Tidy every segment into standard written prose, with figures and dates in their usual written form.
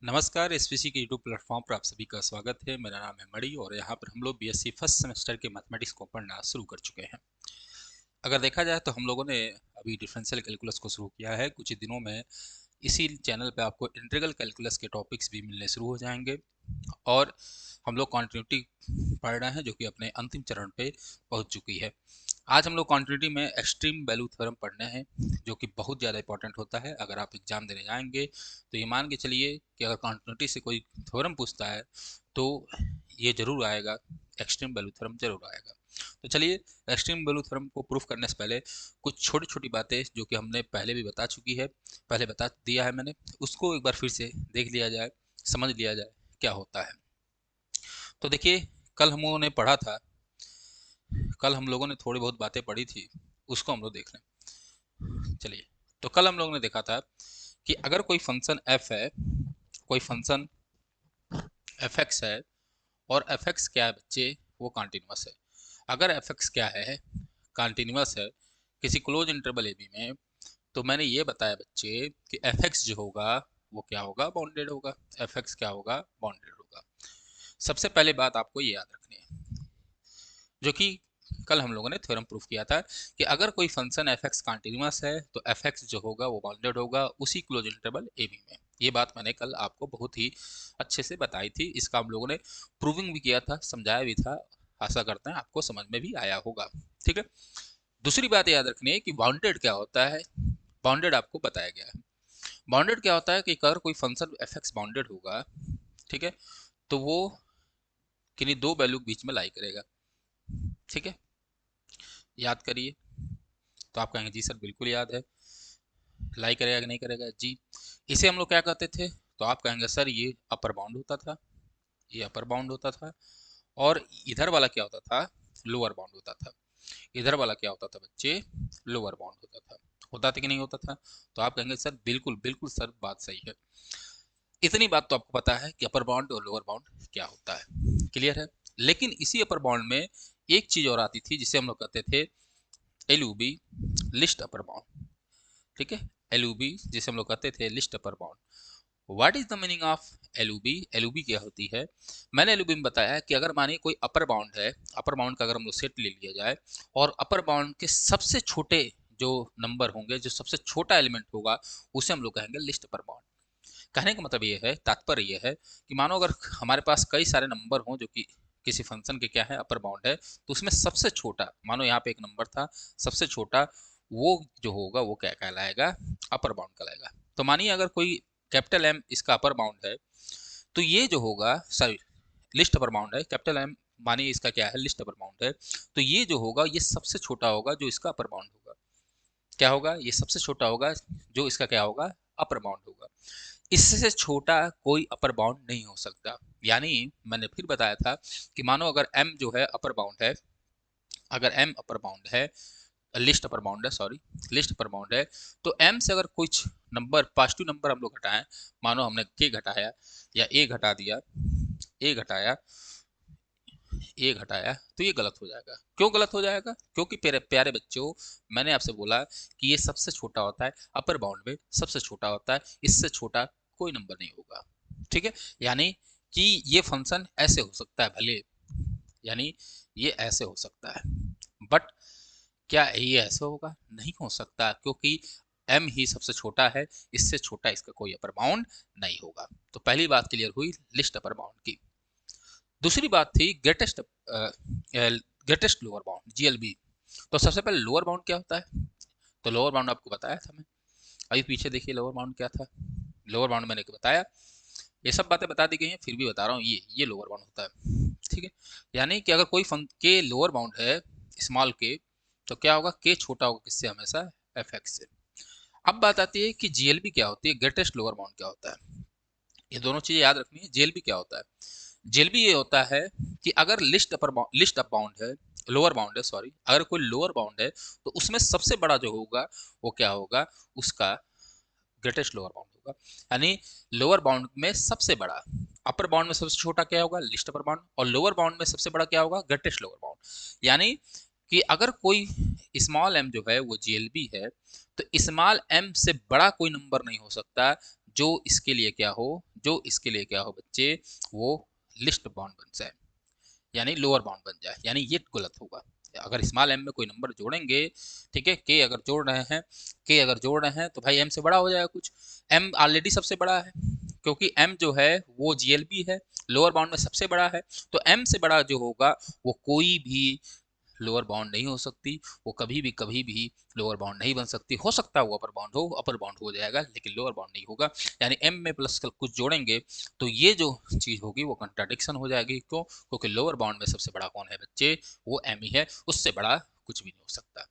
नमस्कार। एसपीसी के YouTube platform पर आप सभी का स्वागत है। मेरा नाम है मणि और यहाँ पर हम लोग बीएससी फर्स्ट सेमेस्टर के मैथमेटिक्स को पढ़ना शुरू कर चुके हैं। अगर देखा जाए तो हम लोगों ने अभी डिफरेंशियल कैलकुलस को शुरू किया है। कुछ ही दिनों में इसी चैनल पे आपको इंटीग्रल कैलकुलस के टॉपिक्स भी मिलने शुरू हो जाएंगे और हम लोग कॉन्टिन्यूटी पढ़ रहे हैं जो कि अपने अंतिम चरण पे पहुंच चुकी है। आज हम लोग कॉन्टिन्यूटी में एक्सट्रीम वैल्यू थ्योरम पढ़ने हैं जो कि बहुत ज़्यादा इंपॉर्टेंट होता है। अगर आप एग्जाम देने जाएंगे तो ये मान के चलिए कि अगर कॉन्टिन्यूटी से कोई थ्योरम पूछता है तो ये जरूर आएगा, एक्सट्रीम वैल्यू थ्योरम जरूर आएगा। तो चलिए, एक्सट्रीम वैल्यू थ्योरम को प्रूफ करने से पहले कुछ छोटी छोटी बातें जो कि हमने पहले भी बता चुकी है, पहले बता दिया है मैंने, उसको एक बार फिर से देख लिया जाए, समझ लिया जाए क्या होता है। तो देखिए, कल हम लोगों ने पढ़ा था, कल हम लोगों ने थोड़ी बहुत बातें पढ़ी थी, उसको हम लोग देख लें। चलिए, तो कल हम लोगों ने देखा था कि अगर कोई फंक्शन f है, कोई फंक्शन f(x) है और f(x) क्या है बच्चे, वो कॉन्टिन्यूअस है। अगर f(x) क्या है, कॉन्टिन्यूअस है किसी क्लोज इंटरवल a b में, तो मैंने ये बताया बच्चे कि f(x) जो होगा वो क्या होगा, बाउंडेड होगा। f(x) क्या होगा, बाउंडेड होगा। सबसे पहले बात आपको ये याद रखनी है जो कि कल हम लोगों ने थ्योरम प्रूफ किया था कि अगर कोई फंक्शन f(x) कॉन्टिन्यूअस है तो f(x) जो होगा वो बाउंडेड होगा उसी क्लोज इंटरवल a b में। ये बात मैंने कल आपको बहुत ही अच्छे से बताई थी। इसका हम लोगों ने प्रूविंग भी किया था, समझाया भी था। आशा करते हैं आपको समझ में भी आया होगा। ठीक है, दूसरी बात याद रखनी है कि बाउंडेड क्या होता है। बाउंडेड आपको बताया गया है। बाउंडेड क्या होता है कि अगर कोई फंक्शन f(x) बाउंडेड होगा, ठीक है, तो वो किन्हीं दो वैल्यू के बीच में लाई करेगा। ठीक है, याद करिए। तो आप कहेंगे जी सर बिल्कुल याद है। लाई करेगा कि नहीं करेगा जी। इसे हम लोग क्या कहते थे, तो आप कहेंगे सर ये अपर बाउंड होता था, ये अपर बाउंड होता था। और इधर वाला क्या होता था, लोअर बाउंड होता था। इधर वाला क्या होता था बच्चे, लोअर बाउंड होता था। होता था कि नहीं होता था। तो आप कहेंगे सर बिल्कुल बिल्कुल सर, बात सही है। इतनी बात तो आपको पता है कि अपर बाउंड और लोअर बाउंड क्या होता है, क्लियर है। लेकिन इसी अपर बाउंड में एक चीज और आती थी जिसे हम लोग कहते थे LUB, लिस्ट अपर बाउंड। ठीक है, LUB जिसे हम लोग कहते थे list upper bound. What is the meaning of LUB? LUB क्या होती है, मैंने LUB में बताया कि अगर मानिए कोई अपर बाउंड है, अपर बाउंड का अगर हम लोग सेट ले लिया जाए और अपर बाउंड के सबसे छोटे जो नंबर होंगे, जो सबसे छोटा एलिमेंट होगा, उसे हम लोग कहेंगे लिस्ट अपर बाउंड। कहने का मतलब ये है, तात्पर्य ये है कि मानो अगर हमारे पास कई सारे नंबर हों जो कि किसी फंक्शन के क्या है, अपर बाउंड है, तो उसमें सबसे छोटा, मानो यहाँ पे एक नंबर था, सबसे छोटा वो जो होगा वो क्या कहलाएगा, अपर बाउंड कहलाएगा। तो मानिए अगर कोई कैपिटल M इसका अपर बाउंड है, तो ये जो होगा, सॉरी, लिस्ट अपर बाउंड है, कैपिटल M मानिए इसका क्या है, लिस्ट अपर बाउंड है, तो ये जो होगा ये सबसे छोटा होगा जो इसका अपर बाउंड होगा। क्या होगा, ये सबसे छोटा होगा जो इसका क्या होगा, अपर बाउंड होगा। इससे छोटा कोई अपर बाउंड नहीं हो सकता। यानी मैंने फिर बताया था कि मानो अगर M जो है अपर बाउंड है, अगर M अपर बाउंड है, लिस्ट अपर बाउंड है, सॉरी, लिस्ट अपर बाउंड है, तो M से अगर कुछ नंबर, पॉजिटिव नंबर हम लोग घटाएं, मानो हमने K घटाया या A घटा दिया, A घटाया, A घटाया, तो ये गलत हो जाएगा। क्यों गलत हो जाएगा? क्योंकि प्यारे प्यारे बच्चों, मैंने आपसे बोला कि ये सबसे छोटा होता है, अपर बाउंड में सबसे छोटा होता है, इससे छोटा कोई नंबर नहीं होगा। ठीक है, यानी कि ये फंक्शन ऐसे हो सकता है भले, यानी ये ऐसे हो सकता है, बट क्या ये ऐसे होगा, नहीं हो सकता, क्योंकि M ही सबसे छोटा है, इससे छोटा इसका कोई अपर बाउंड नहीं होगा। तो पहली बात क्लियर हुई लिस्ट अपर बाउंड की। दूसरी बात थी ग्रेटेस्ट लोअर बाउंड, GLB। तो सबसे पहले लोअर बाउंड क्या होता है, तो लोअर बाउंड आपको बताया था मैं, अभी पीछे देखिए लोअर बाउंड क्या था। लोअर बाउंड मैंने बताया, ये सब बातें बता दी गई हैं, फिर भी बता रहा हूँ, ये लोअर बाउंड होता है। ठीक है, यानी कि अगर कोई के लोअर बाउंड है, स्मॉल के, तो क्या होगा, के छोटा होगा किससे, हमेशा f(x) से। अब बात आती है कि GLB क्या होती है, ग्रेटेस्ट लोअर बाउंड क्या होता है। ये दोनों चीजें याद रखनी है। GLB क्या होता है, GLB ये होता है कि अगर लिस्ट अप बाउंड है, लोअर बाउंड है, सॉरी, अगर कोई लोअर बाउंड है तो उसमें सबसे बड़ा जो होगा वो क्या होगा, उसका ग्रेटेस्ट लोअर बाउंड होगा। यानी लोअर बाउंड में सबसे बड़ा, अपर बाउंड में सबसे छोटा क्या होगा, लिस्ट अपर बाउंड, और लोअर बाउंड में सबसे बड़ा क्या होगा, ग्रेटेस्ट लोअर बाउंड। यानी कि अगर कोई स्मॉल m जो है वो GLB है, तो स्मॉल m से बड़ा कोई नंबर नहीं हो सकता जो इसके लिए क्या हो, जो इसके लिए क्या हो बच्चे, वो लिस्ट बाउंड बन जाए, यानी लोअर बाउंड बन जाए, यानी ये गलत होगा। अगर स्मॉल एम में कोई नंबर जोड़ेंगे, ठीक है, के अगर जोड़ रहे हैं, के अगर जोड़ रहे हैं तो भाई एम से बड़ा हो जाएगा कुछ। एम ऑलरेडी सबसे बड़ा है, क्योंकि एम जो है वो जीएलबी है, लोअर बाउंड में सबसे बड़ा है, तो एम से बड़ा जो होगा वो कोई भी लोअर बाउंड नहीं हो सकती, वो कभी भी लोअर बाउंड नहीं बन सकती। हो सकता है वो अपर बाउंड हो, अपर बाउंड हो जाएगा, लेकिन लोअर बाउंड नहीं होगा। यानी एम में प्लस कुछ जोड़ेंगे तो ये जो चीज होगी वो कंट्राडिक्शन हो जाएगी। क्यों? क्योंकि लोअर बाउंड में सबसे बड़ा कौन है बच्चे, वो एम ही है, उससे बड़ा कुछ भी नहीं हो सकता।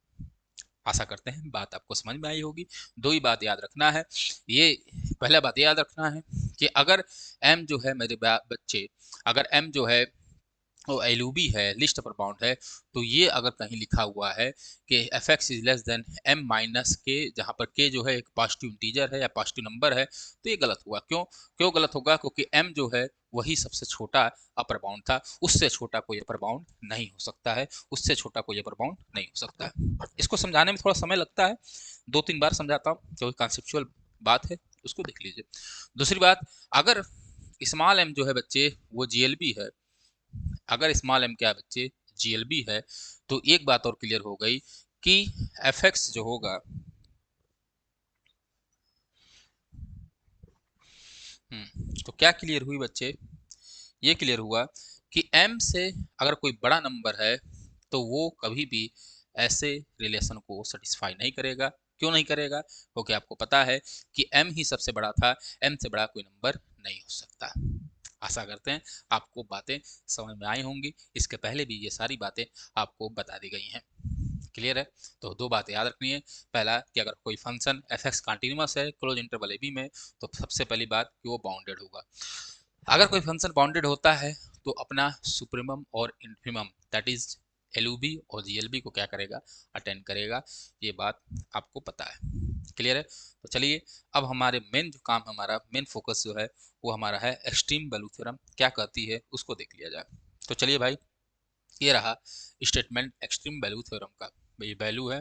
आशा करते हैं बात आपको समझ में आई होगी। दो ही बात याद रखना है, ये पहला बात याद रखना है कि अगर एम जो है मेरे बच्चे, अगर एम जो है वो एलयूबी है, लिस्ट अपर बाउंड है, तो ये अगर कहीं लिखा हुआ है कि F X is less than M minus K, जहाँ पर के जो है एक पॉजिटिव इंटीजर है या पॉजिटिव नंबर है, तो ये गलत हुआ। क्यों? क्यों गलत होगा? क्योंकि एम जो है वही सबसे छोटा अपर बाउंड था, उससे छोटा कोई अपर बाउंड नहीं हो सकता है, उससे छोटा कोई अपर बाउंड नहीं हो सकता है। इसको समझाने में थोड़ा समय लगता है, 2-3 बार समझाता हूँ, जो कॉन्सेप्चुअल बात है उसको देख लीजिए। दूसरी बात, अगर स्मॉल एम जो है बच्चे वो जीएलबी है, अगर स्मॉल एम क्या बच्चे जीएलबी है, तो एक बात और क्लियर हो गई कि एफ एक्स जो होगा, तो क्या क्लियर हुई बच्चे, ये क्लियर हुआ कि एम से अगर कोई बड़ा नंबर है तो वो कभी भी ऐसे रिलेशन को सेटिस्फाई नहीं करेगा। क्यों नहीं करेगा? क्योंकि आपको पता है कि एम ही सबसे बड़ा था, एम से बड़ा कोई नंबर नहीं हो सकता। आशा करते हैं आपको बातें समझ में आई होंगी, इसके पहले भी ये सारी बातें आपको बता दी गई हैं। क्लियर है? तो दो बातें याद रखनी है। पहला कि अगर कोई फंक्शन एफ एक्स कॉन्टिन्यूस है क्लोज इंटरवल ए बी में, तो सबसे पहली बात कि वो बाउंडेड होगा। अगर कोई फंक्शन बाउंडेड होता है तो अपना सुप्रीमम और इन्फिमम, दैट इज एलयूबी और जीएलबी को क्या करेगा, अटेंड करेगा। ये बात आपको पता है। क्लियर है? तो चलिए, अब हमारे मेन जो काम, हमारा मेन फोकस जो है वो हमारा है एक्सट्रीम वैल्यू थ्योरम क्या कहती है उसको देख लिया जाए। तो चलिए भाई, ये रहा स्टेटमेंट एक्सट्रीम वैल्यू थ्योरम का। भाई वैल्यू है,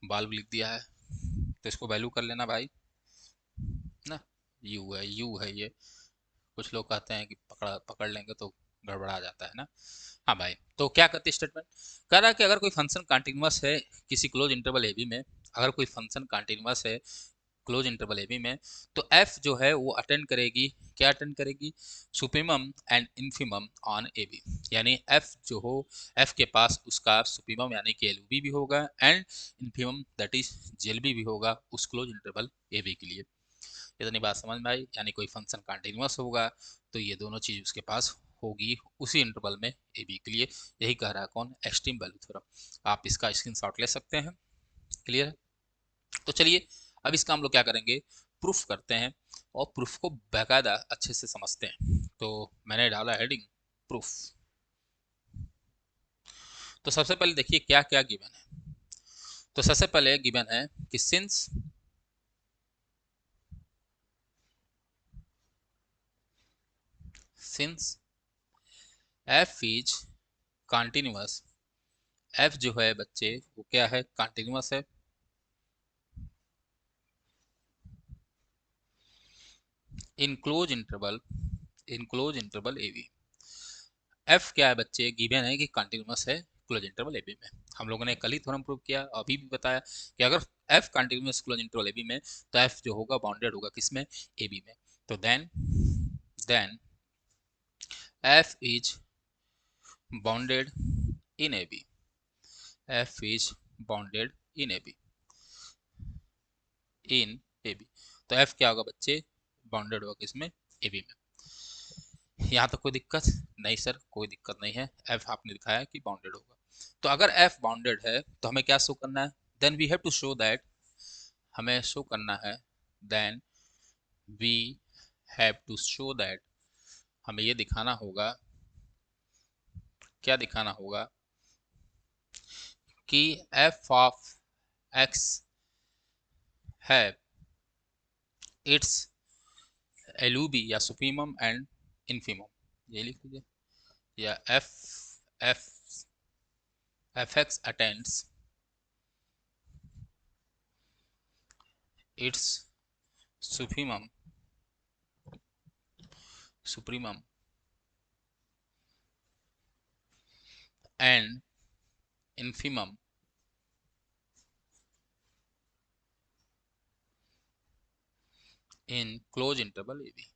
बाल्ब लिख दिया है, तो इसको वैल्यू कर लेना भाई ना। यू है ये, कुछ लोग कहते हैं कि पकड़ पकड़ लेंगे तो गड़बड़ा जाता है ना। हाँ भाई, तो क्या कहती है स्टेटमेंट, कह रहा है कि अगर कोई फंक्शन कंटिन्यूअस है किसी क्लोज इंटरवल ए बी में, अगर कोई फंक्शन कंटिन्यूअस है क्लोज इंटरवल ए बी में, तो एफ जो है वो अटेंड करेगी, क्या अटेंड करेगी, supremum and infimum on A B. यानी एफ जो हो, एफ के पास उसका सुप्रीमम यानी कि एल बी भी होगा and infimum that is G L B भी होगा उस क्लोज इंटरवल ए बी के लिए। इतनी बात समझ में आई? यानी कोई फंक्शन कंटिन्यूअस होगा तो ये दोनों चीज उसके पास होगी उसी इंटरवल में ए बी के लिए। यही कह रहा है कौन, एक्सट्रीम वैल्यू थ्योरम। आप इसका स्क्रीनशॉट ले सकते हैं। क्लियर है? तो चलिए, अब इसका हम लोग क्या करेंगे, प्रूफ करते हैं, और प्रूफ को बाकायदा अच्छे से समझते हैं। तो मैंने डाला हेडिंग प्रूफ। तो सबसे पहले देखिए क्या क्या गिवन है। तो सबसे पहले गिवन है कि since F is continuous, F जो है बच्चे वो क्या है, कॉन्टिन्यूअस है in close interval A B. F क्या है बच्चे, गिवन है कि कंटिन्यूअस है क्लोज इंटरवल ए बी में। हम लोगों ने कल ही थ्योरम प्रूव किया, अभी भी बताया कि अगर F continuous close interval A B में, तो एफ जो होगा बाउंडेड होगा किसमें, ए बी में। तो then F is bounded in A B, F is bounded in A B, in A B. तो एफ क्या होगा बच्चे, बाउंडेड होगा किसमें, ए बी में। यहाँ तक कोई दिक्कत नहीं सर? कोई दिक्कत नहीं है, एफ आपने दिखाया कि बाउंडेड होगा। तो अगर एफ बाउंडेड है तो हमें क्या शो करना है, then we have to show that, हमें शो करना है, then we have to show that, हमें ये दिखाना होगा, क्या दिखाना होगा, कि एफ ऑफ एक्स है इट्स एलयूबी या सुप्रीमम एंड इन्फीमम, ये लिख लीजिए, या F F F X attends its supremum supremum and infimum in close interval A B,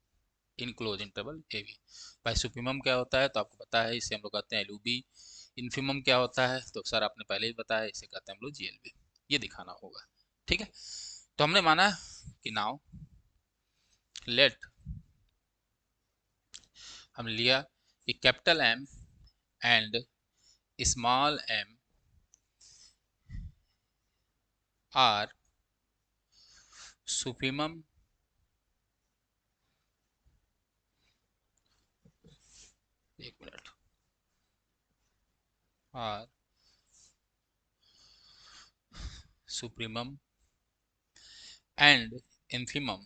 in close interval A B. भाई सुप्रीमम क्या होता है तो आपको पता है, इसे हम लोग कहते हैं एलयूबी। इन्फीमम क्या होता है तो सर आपने पहले ही बताया, इसे कहते हैं हम लोग जीएलबी। ये दिखाना होगा, ठीक है। तो हमने माना कि नाउ लेट, हम लिया कि capital M and small M are supremum एक मिनट, are supremum and infimum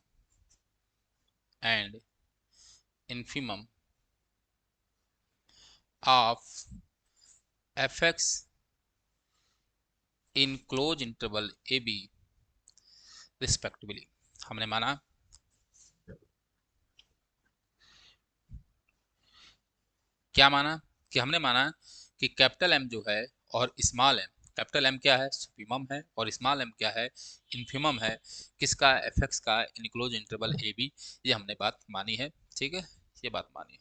and infimum of fx in close interval A B respectively. हमने माना, क्या माना कि हमने माना कि कैपिटल एम जो है और स्मॉल एम, कैपिटल एम क्या है सुप्रीमम है और स्मॉल एम क्या है इन्फीमम है, किसका एफएक्स का इनक्लोज इंटरवल ए बी। ये हमने बात मानी है, ठीक है, ये बात मानी है।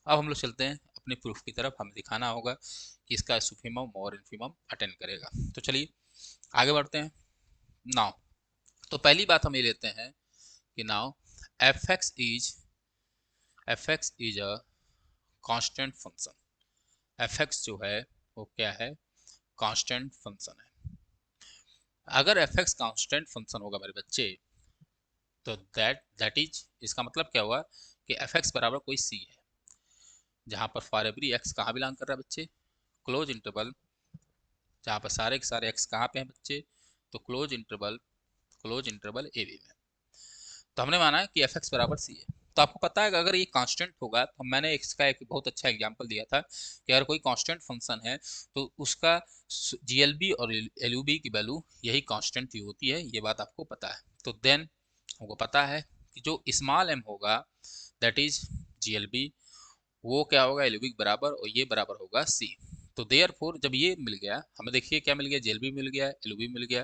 अब हम लोग चलते हैं अपने प्रूफ की तरफ। हमें दिखाना होगा कि इसका सुप्रीमम और इन्फीमम अटेंड करेगा। तो चलिए आगे बढ़ते हैं। नाउ तो पहली बात हम ये लेते हैं कि now F X is a constant function. F X जो है वो क्या है, कांस्टेंट फंक्शन है। अगर एफ एक्स कांस्टेंट फंक्शन होगा मेरे बच्चे, तो दैट इज, इसका मतलब क्या हुआ कि एफ एक्स बराबर कोई सी है, जहां पर फॉर एवरी एक्स कहाँ बिलोंग कर रहा है बच्चे, क्लोज इंटरवल, जहां पर सारे के सारे एक्स कहाँ पे हैं बच्चे, तो क्लोज इंटरवल ए बी में। तो हमने माना कि एफ एक्स बराबर सी है। तो आपको पता है कि अगर ये कांस्टेंट होगा, तो मैंने इसका एक बहुत अच्छा एग्जांपल दिया था कि अगर कोई कांस्टेंट फंक्शन है तो उसका जीएलबी और एलयूबी की वैल्यू यही कांस्टेंट ही होती है, ये बात आपको पता है। तो देन हमको पता है कि जो स्मॉल एम होगा दैट इज जीएलबी, वो क्या होगा एलयूबी के बराबर, और ये बराबर होगा सी। तो देयरफॉर जब ये मिल गया हमें, देखिए क्या मिल गया, जेएलबी मिल गया, एलयूबी मिल गया,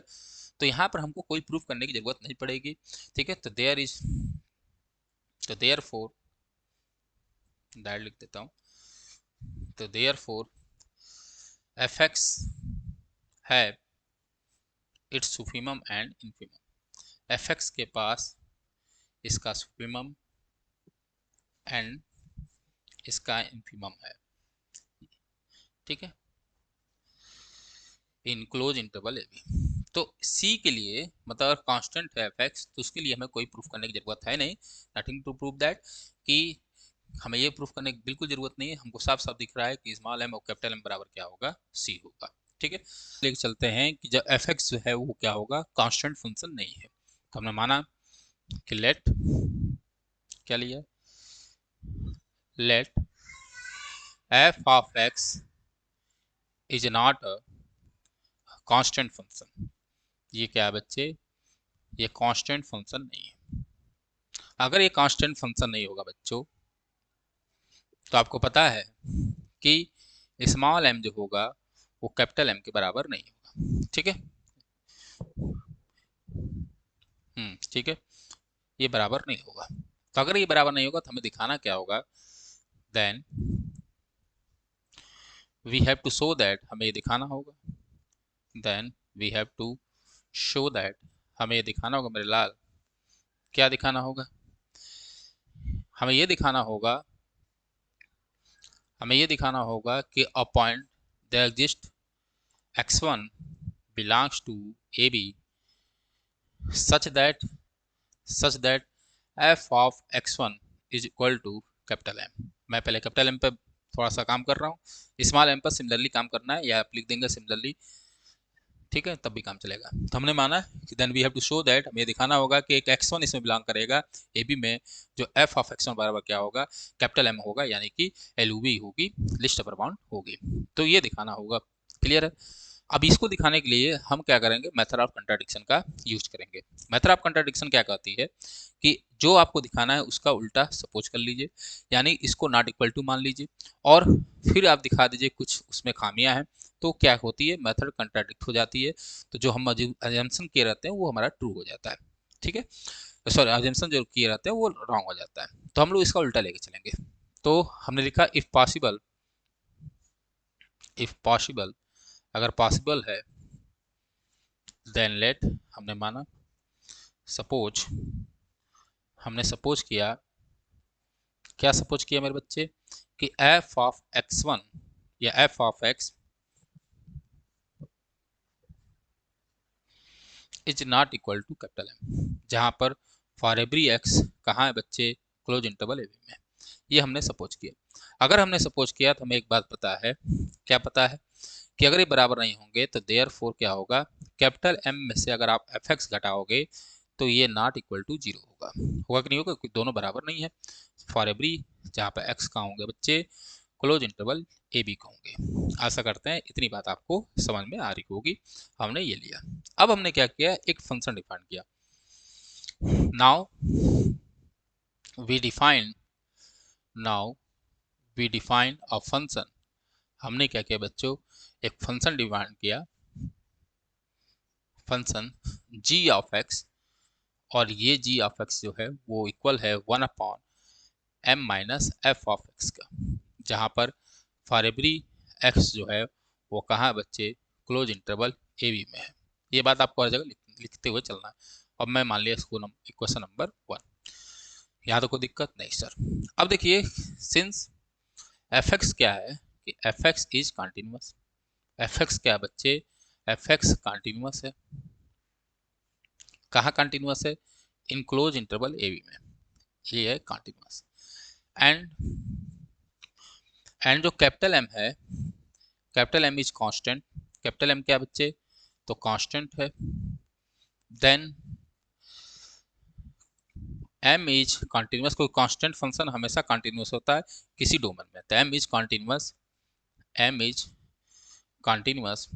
तो यहाँ पर हमको कोई प्रूफ करने की जरूरत नहीं पड़ेगी, ठीक है। तो देयर इज, तो देयरफॉर डायरेक्ट लिख देता हूँ, तो देयरफॉर एफ एक्स है it's supremum and infimum. F x के पास इसका सुप्रीमम एंड इसका इन्फीमम है, ठीक है, in close interval A B. तो सी के लिए मतलब अगर कांस्टेंट है एफ एक्स, तो उसके लिए हमें कोई प्रूफ करने की जरूरत है नहीं, नथिंग टू प्रूव दैट, कि हमें ये प्रूफ करने की बिल्कुल जरूरत नहीं है। हमको साफ साफ दिख रहा है कि स्मॉल एम और कैपिटल एम बराबर क्या होगा, सी होगा, ठीक है। लेके चलते हैं कि जब एफ एक्स जो है वो क्या होगा, कांस्टेंट फंक्शन नहीं है। तो हमने माना कि लेट, क्या लिया, let F of X is not a constant function. ये क्या है बच्चे, ये कांस्टेंट फंक्शन नहीं है। अगर ये कांस्टेंट फंक्शन नहीं होगा बच्चों, तो आपको पता है कि स्मॉल एम जो होगा वो कैपिटल एम के बराबर नहीं होगा, ठीक है। ठीक है, ये बराबर नहीं होगा। तो अगर ये बराबर नहीं होगा तो हमें दिखाना क्या होगा, then we have to show that, हमें ये दिखाना होगा, then we have to show that, हमें ये दिखाना होगा मेरे लाल, क्या दिखाना होगा, हमें ये दिखाना होगा, हमें ये दिखाना होगा कि a point there exist x1 belongs to AB such that f of x1 is equal to capital M. मैं पहले कैपिटल एम पे थोड़ा सा काम कर रहा हूँ, स्मॉल एम पर सिमिलरली काम करना है, या आप लिख देंगे सिमिलरली, ठीक है, तब भी काम चलेगा। तो हमने माना कि then we have to show that, हमें दिखाना होगा कि एक x1 इसमें बिलोंग करेगा ए बी में, जो f ऑफ x1 बराबर क्या होगा, कैपिटल एम होगा, यानी कि एल होगी, लिस्ट अपर बाउंड होगी। तो ये दिखाना होगा, क्लियर है। अब इसको दिखाने के लिए हम क्या करेंगे, मेथड ऑफ कंट्राडिक्शन का यूज करेंगे। मेथड ऑफ कंट्राडिक्शन क्या कहती है कि जो आपको दिखाना है उसका उल्टा सपोज कर लीजिए, यानी इसको नॉट इक्वल टू मान लीजिए और फिर आप दिखा दीजिए कुछ उसमें खामियां हैं, तो क्या होती है, मेथड कंट्राडिक्ट हो जाती है। तो जो हम अजम्पशन किए रहते हैं वो हमारा ट्रू हो जाता है, ठीक है, सॉरी अजम्पशन जो किए रहते हैं वो रॉन्ग हो जाता है। तो हम लोग इसका उल्टा लेके चलेंगे। तो हमने लिखा इफ पॉसिबल, इफ पॉसिबल, अगर पॉसिबल है, देन लेट, हमने माना, सपोज, हमने सपोज किया, क्या सपोज किया मेरे बच्चे, कि एफ ऑफ एक्स वन या F of X is not equal to capital M, जहां पर फॉर एवरी एक्स कहाँ है बच्चे, क्लोज इंटरवल ए बी में। ये हमने सपोज किया। अगर हमने सपोज किया तो हमें एक बात पता है, क्या पता है, कि अगर ये बराबर नहीं होंगे तो देयर फोर क्या होगा, कैपिटल एम में से अगर आप एफ एक्स घटाओगे तो ये नॉट इक्वल टू जीरो होगा। होगा कि नहीं होगा, क्योंकि दोनों बराबर नहीं है। फॉर एवरी जहाँ पे एक्स का होंगे बच्चे, क्लोज इंटरवल ए बी का होंगे। आशा करते हैं इतनी बात आपको समझ में आ रही होगी। हमने ये लिया। अब हमने क्या किया, एक फंक्शन डिफाइन किया। Now we define, now we define a function. हमने क्या किया बच्चों, एक फंक्शन डिफाइन किया, फंक्शन g ऑफ x, और ये g ऑफ x जो है वो इक्वल है 1 upon m minus F of x का, जहाँ पर फॉर एवरी x जो है वो कहाँ है बच्चे, क्लोज इंटरवल ए बी में है। ये बात आपको हर जगह लिखते हुए चलना है। अब मैं मान लिया इसको इक्वेशन नंबर 1। यहाँ तो कोई दिक्कत नहीं सर। अब देखिए, सिंस एफ एक्स क्या है, कि F X is continuous. F x क्या है बच्चे, एफ एक्स कॉन्टिन्यूस है। कहाँ कॉन्टिन्यूस है, in close interval A B में, ये है कॉन्टिन्यूस। एंड एंड जो कैपिटल एम है, capital M is constant. Capital M क्या बच्चे, तो कांस्टेंट है। देन एम इज कॉन्टिन्यूस, कोई कांस्टेंट फंक्शन हमेशा कॉन्टिन्यूस होता है किसी डोमेन में, तो M is continuous, M is continuous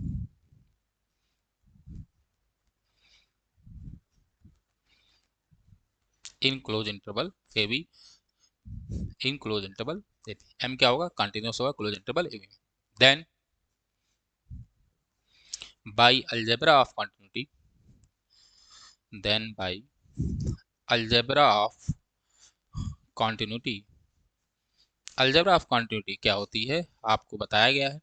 in close interval A B, in close interval A B. M क्या होगा, कॉन्टिन्यूस होगा क्लोज इंटरवल ए बी में। Then by algebra of continuity, then by algebra of continuity, algebra of continuity क्या होती है आपको बताया गया है।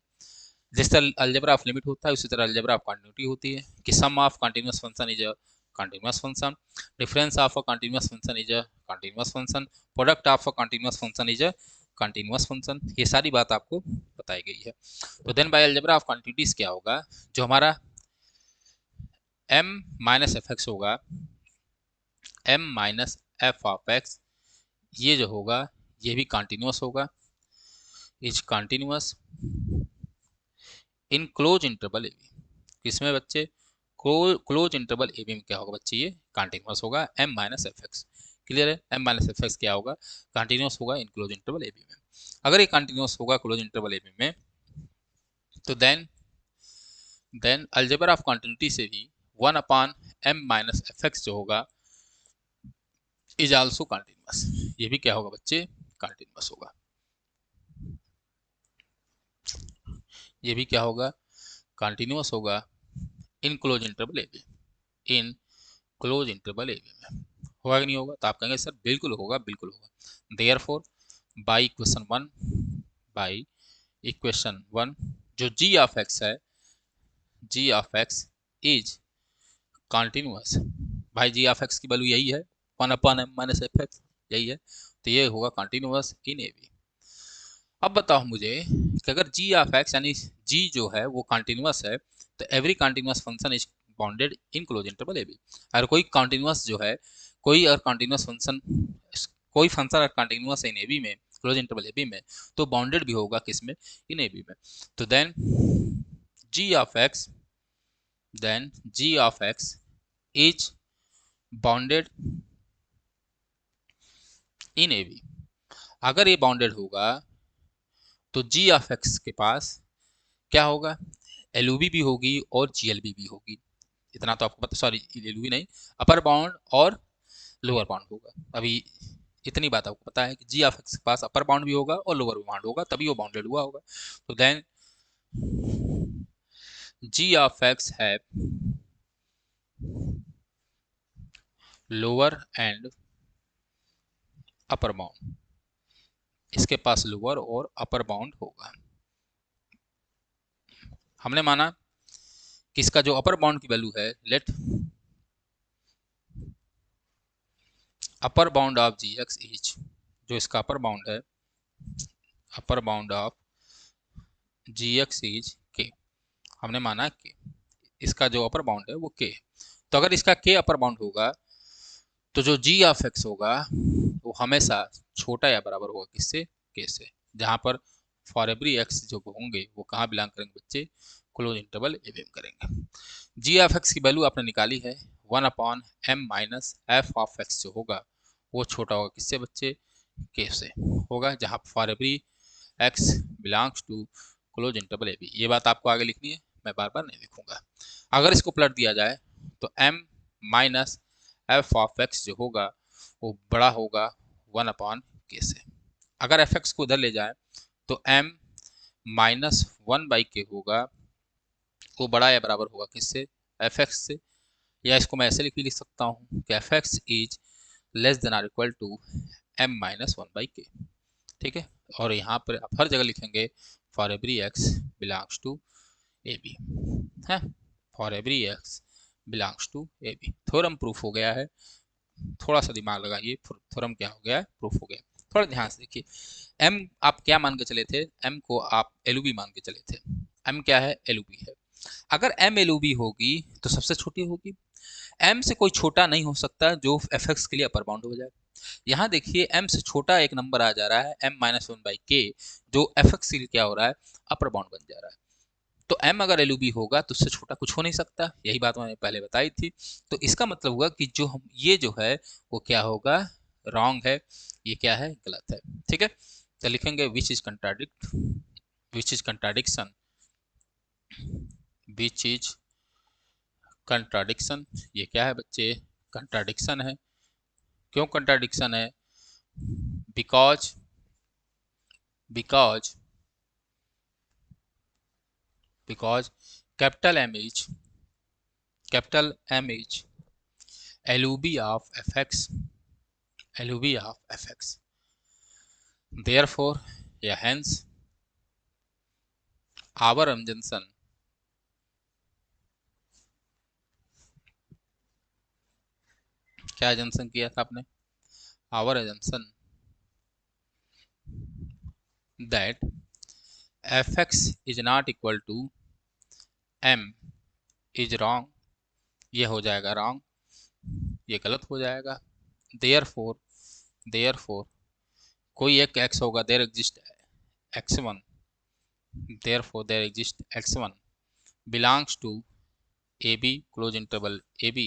जिस तरह अलजेब्रा ऑफ लिमिट होता है उसी तरह अलजेब्रा ऑफ कॉन्टिन्यूटी होती है, कि sum of continuous function is a continuous function, difference of a continuous function is a continuous function, product of a continuous function is a continuous function। ये सारी बात आपको बताई गई है। तो then by algebra of quantities क्या होगा, जो हमारा m माइनस एफ एक्स होगा, m minus F of X, ये जो होगा ये भी कंटिन्यूस होगा, is continuous in close interval A B. किसमें बच्चे, क्लोज इंटरवल ए बी में क्या होगा बच्चे, ये कंटिन्यूस होगा m minus F x. Clear है, m माइनस एफ एक्स क्या होगा, कंटिन्यूस होगा in close interval A B में। अगर ये कंटिन्यूस होगा क्लोज इंटरवल ए बी में, तो देन अलजेब्रा ऑफ कंटिन्यूटी से भी 1 upon m minus F X जो होगा इज आल्सो कंटिन्यूस। ये भी क्या होगा बच्चे, कंटिन्यूस होगा। ये भी क्या होगा, कंटिन्यूस होगा in close interval A B, in close interval A B में। होगा कि नहीं होगा, तो आप कहेंगे सर बिल्कुल होगा, बिल्कुल होगा। Therefore by equation one, by equation one, जो g ऑफ x है, g of x is continuous. भाई g ऑफ x की वैल्यू यही है 1 upon m minus F x, यही है, तो ये होगा कॉन्टिन्यूस इन ए बी। अब बताओ मुझे कि अगर g ऑफ x यानी g जो है वो कॉन्टिन्यूस है, तो every continuous function is bounded in close interval A B. अगर कोई कॉन्टिन्यूस जो है, कोई अगर कॉन्टिन्यूस फंक्शन, कोई फंक्शन अगर कॉन्टिन्यूस है इन ए बी में, क्लोज इंटरवल ए बी में, तो बाउंडेड भी होगा किसमें, इन ए बी में। तो then g of x, then g of x is bounded in A B. अगर ये बाउंडेड होगा तो g ऑफ x के पास क्या होगा, LOB भी होगी और GLB भी होगी। इतना तो आपको पता, सॉरी LOB नहीं, अपर बाउंड और लोअर बाउंड होगा। अभी इतनी बात आपको पता है कि जी ऑफ एक्स के पास अपर बाउंड भी होगा और लोअर बाउंड होगा, तभी वो बाउंडेड हुआ होगा। तो देन जी ऑफ एक्स है लोअर एंड अपर बाउंड, इसके पास लोअर और अपर बाउंड होगा। हमने माना कि इसका जो अपर बाउंड की वैल्यू है, let upper bound of G X is, जो इसका अपर बाउंड है, upper bound of G X is K, हमने माना कि इसका जो अपर बाउंड है वो के है। तो अगर इसका के अपर बाउंड होगा तो जो जी ऑफ एक्स होगा वो हमेशा छोटा या बराबर होगा किससे, के से, जहां पर फॉर एवरी एक्स जो होंगे वो कहाँ बिलोंग करेंगे बच्चे, क्लोज इंटरवल ए बी में करेंगे। जी ऑफ एक्स की वैल्यू आपने निकाली है 1/m minus F of x जो होगा वो छोटा होगा किससे बच्चे, के से होगा, जहां for every X belongs to close interval A B. ये बात आपको आगे लिखनी है, मैं बार बार नहीं लिखूंगा। अगर इसको पलट दिया जाए तो m minus F of x जो होगा वो बड़ा होगा 1/k से। अगर एफ एक्स को उधर ले जाए तो m माइनस 1/k होगा, वो बड़ा या बराबर होगा किससे, एफ एक्स से। या इसको मैं ऐसे लिख सकता हूँ कि F X is less than or equal to m minus 1/k। ठीक है, और यहाँ पर आप हर जगह लिखेंगे for every X belongs to A B है, for every X belongs to A B. Theorem proof हो गया है। थोड़ा सा दिमाग लगाइए, थ्योरम क्या हो गया है, प्रूफ हो गया। थोड़ा ध्यान से देखिए, m आप क्या मान के चले थे, m को आप LOB मान के चले थे। m क्या है, LOB है। अगर m LOB होगी तो सबसे छोटी होगी, m से कोई छोटा नहीं हो सकता जो fx के लिए अपर बाउंड हो जाए। यहाँ देखिए m से छोटा एक नंबर आ जा रहा है m माइनस 1/k, जो fx के लिए क्या हो रहा है, अपर बाउंड बन जा रहा है। तो m अगर LOB होगा तो उससे छोटा कुछ हो नहीं सकता, यही बात मैंने पहले बताई थी। तो इसका मतलब हुआ कि जो हम ये जो है वो क्या होगा, रॉन्ग है, ये क्या है, गलत है। ठीक है, तो लिखेंगे which is contradict, which is contradiction, which is contradiction. ये क्या है बच्चे, कंट्राडिक्शन है। क्यों कंट्राडिक्शन है, because because because capital M is LOB of fx, LOB of fx, therefore या hence our assumption, क्या assumption किया था आपने, our assumption that fx is not equal to m is wrong, ये हो जाएगा wrong, ये गलत हो जाएगा। therefore कोई एक x होगा, there exist x1, therefore there exist x1 belongs to AB close interval AB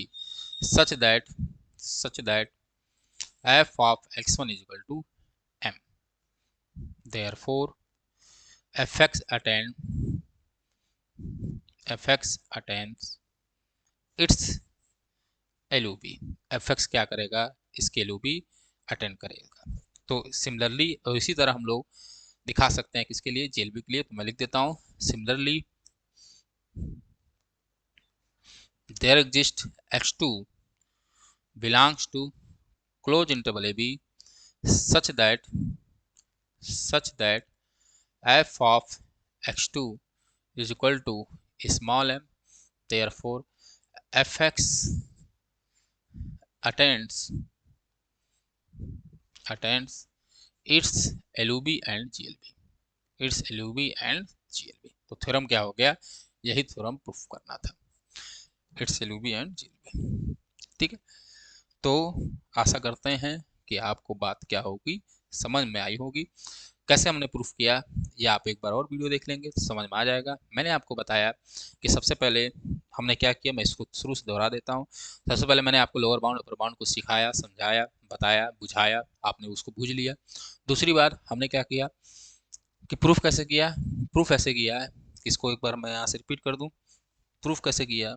such that f of x1 is equal to m, therefore fx attains its LOB, fx क्या करेगा, इसके LOB अटेंड करेगा। तो similarly और इसी तरह हम लोग दिखा सकते हैं किसके लिए, JLB के लिए। तो मैं लिख देता हूँ similarly there exists x2 belongs to close interval AB such that f of x2 is equal to small m, therefore fx attains its LOB and GLB, its LOB and GLB। तो theorem क्या हो गया, यही theorem proof करना था, it's LOB and GLB। ठीक है, तो आशा करते हैं कि आपको बात क्या होगी, समझ में आई होगी। कैसे हमने प्रूफ किया ये आप एक बार और वीडियो देख लेंगे तो समझ में आ जाएगा। मैंने आपको बताया कि सबसे पहले हमने क्या किया, मैं इसको शुरू से दोहरा देता हूँ। सबसे पहले मैंने आपको लोअर बाउंड अपर बाउंड को सिखाया, समझाया, बताया, बुझाया, आपने उसको बूझ लिया। दूसरी बार हमने क्या किया कि प्रूफ कैसे किया, प्रूफ ऐसे किया है इसको एक बार मैं यहाँ से रिपीट कर दूँ, प्रूफ कैसे किया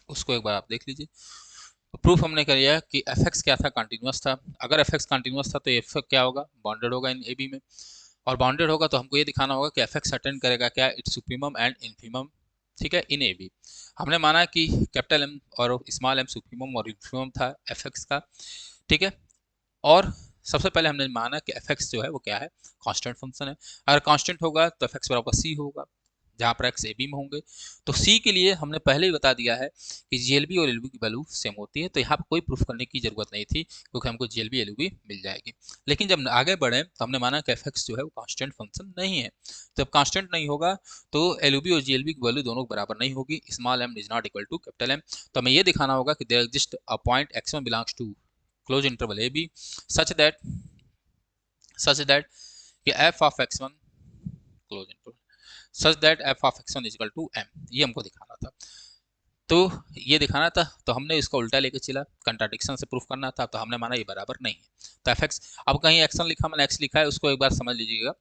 उसको एक बार आप देख लीजिए। तो प्रूफ हमने किया कि एफ एक्स क्या था, कंटिन्यूस था। अगर एफ एक्स कंटिन्यूस था तो एफ क्या होगा, बाउंडेड होगा इन ए बी में, और बाउंडेड होगा तो हमको ये दिखाना होगा कि एफ एक्स अटेंड करेगा क्या, इट्स सुप्रीमम एंड इन्फीमम, ठीक है, इन ए बी। हमने माना कि कैपिटल एम और स्मॉल एम सुप्रीमम और इन्फीमम था एफ एक्स का, ठीक है। और सबसे पहले हमने माना कि एफ एक्स जो है वो क्या है, कांस्टेंट फंक्शन है। अगर कांस्टेंट होगा तो एफ एक्स बराबर सी होगा, जहाँ पर एक्स ए बी में होंगे। तो सी के लिए हमने पहले ही बता दिया है कि जी एल बी और एल बी की वैल्यू सेम होती है, तो यहाँ पर कोई प्रूफ करने की जरूरत नहीं थी, क्योंकि हमको G L B L B मिल जाएगी। लेकिन जब आगे बढ़े तो हमने माना कि एफ एक्स जो है वो कांस्टेंट फंक्शन नहीं है। जब कांस्टेंट नहीं होगा तो एल बी और जी एल बी की वैल्यू दोनों बराबर नहीं होगी, small M is not equal to capital M. तो हमें ये दिखाना होगा कि there exist a point X one belongs to close interval A B such that कि f of x1 close interval such that f of x1 is equal to m, ये हमको दिखाना था। तो ये दिखाना था तो हमने इसका उल्टा लेके चला, कंट्राडिक्शन से प्रूफ करना था, तो हमने माना ये बराबर नहीं है। तो एफ एक्स, अब कहीं x1 लिखा मैंने x लिखा है, उसको एक बार समझ लीजिएगा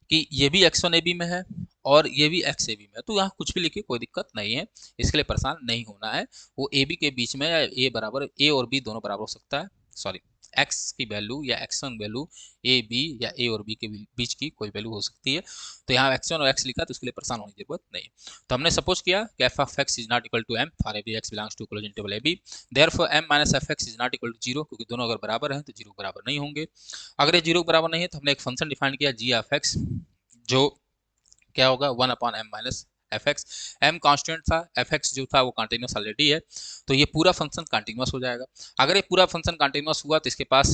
कि ये भी x1 ए बी में है और ये भी x ए बी में है, तो यहाँ कुछ भी लिखिए कोई दिक्कत नहीं है, इसके लिए परेशान नहीं होना है। वो ए बी के बीच में या ए बराबर ए और बी दोनों बराबर हो सकता है, सॉरी x की वैल्यू या x1 वैल्यू ए बी या ए और बी के बीच की कोई वैल्यू हो सकती है। तो यहाँ x1 और x लिखा तो उसके लिए परेशान होने की जरूरत नहीं। तो हमने सपोज किया कि f of x is not equal to m for every x belongs to close interval A B, therefore m minus F X is not equal to zero, क्योंकि दोनों अगर बराबर हैं तो जीरो बराबर नहीं होंगे। अगर ये जीरो बराबर नहीं है तो हमने एक फंक्शन डिफाइन किया जी ऑफ एक्स, जो क्या होगा 1/m minus F X. M constant था, एफ एक्स जो था वो कंटिन्यूस ऑलरेडी है, तो ये पूरा फंक्शन कंटिन्यूस हो जाएगा। अगर ये पूरा फंक्शन कंटिन्यूस हुआ तो इसके पास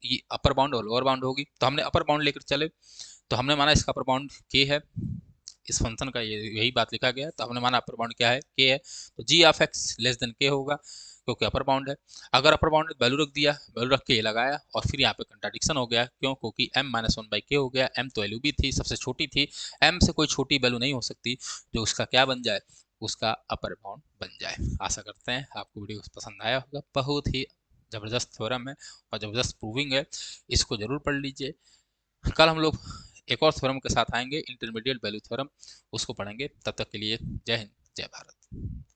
ये अपर बाउंड और लोअर बाउंड होगी, तो हमने अपर बाउंड लेकर चले, तो हमने माना इसका अपर बाउंड के है, इस फंक्शन का ये यही बात लिखा गया है, तो हमने माना अपर बाउंड क्या है, के है, तो जी ऑफ एक्स लेस देन के होगा, क्योंकि अपर बाउंड है। अगर अपर बाउंड वैल्यू रख दिया, वैल्यू रख के ये लगाया, और फिर यहाँ पे कंट्राडिक्शन हो गया, क्यों, क्योंकि m माइनस वन बाई के हो गया, m तो वैल्यू भी थी, सबसे छोटी थी, m से कोई छोटी वैल्यू नहीं हो सकती जो उसका क्या बन जाए, उसका अपर बाउंड बन जाए। आशा करते हैं आपको वीडियो पसंद आया होगा, बहुत ही ज़बरदस्त थ्योरम है और ज़बरदस्त प्रूविंग है, इसको ज़रूर पढ़ लीजिए। कल हम लोग एक और थ्योरम के साथ आएंगे, इंटरमीडिएट वैल्यू थ्योरम, उसको पढ़ेंगे। तब तक के लिए जय हिंद, जय भारत।